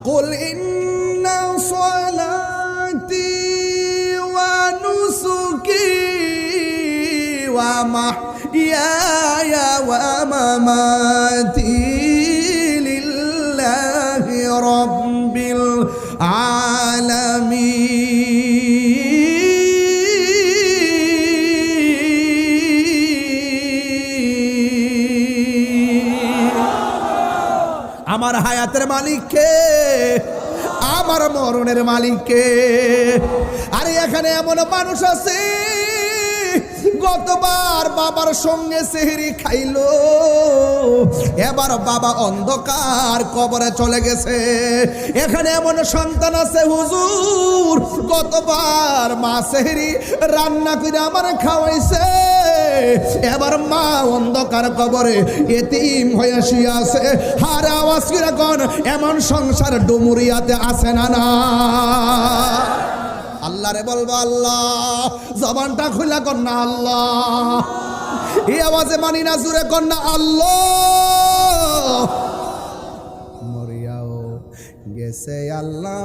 قل إن صلاتي ونسكي ومحياي ومماتي لله رب العالمين আমার হায়াতের মালিক কে? আমার মরণের মালিক কে? আরে এখানে এমন মানুষ আছে গতবার বাবার সঙ্গে সেহরি খাইলো, এবার বাবা অন্ধকার কবরে চলে গেছে। এখানে এমন সন্তান আছে হুজুর গতবার মা সেহরি রান্না করে আমার খাওয়াইছে, এবার মা অন্ধকার কবরে এতিম হয়ে শুয়ে আছে। হার আওয়াজ করে কোন এমন সংসার ডুমুরিয়াতে আছে না? না আল্লাহ রে বলবো আল্লাহ, জবানটা খুলা কর না আল্লাহ, এই আওয়াজে মানি না, জুড়ে কর না আল্লাহ। মরিয়াও গেছে আল্লাহ,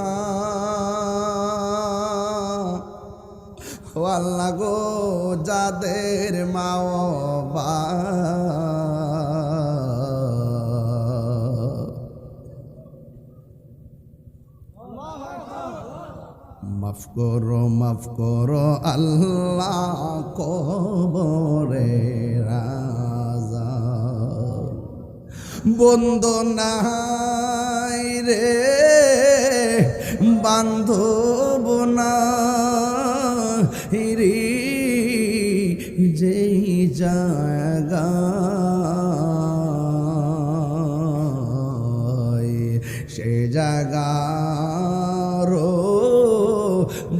ও আল্লাহ গো যাদের মাও বা মাফ করো আল্লাহ কবরে রাজা, বন্ধু নাই রে বান্ধব নাই রে যেই জায়গা সে জায়গা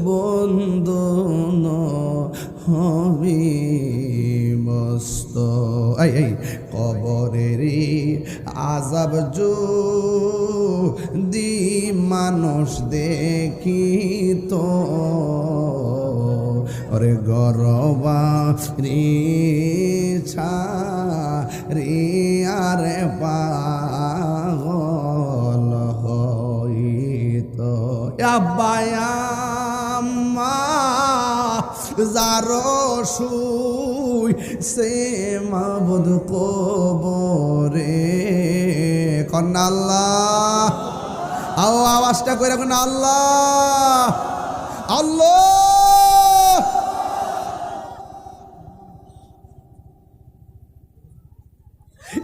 বন্ধন হবি মস্ত। এই কবরেরই আযাব যদি মানুষ দেখিত, ওরে গরবারি ছাড়ি আরে পাগল হইত। আব্বায়া যারো শুই সে মাবুদ কবরে কন্যা আল্লাহ, আও আওয়াজটা কইরা কন্যা আল্লাহ আল্লাহ।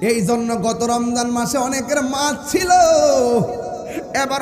এই জন্য গত রমজান মাসে অনেকের মাছ ছিল, এবার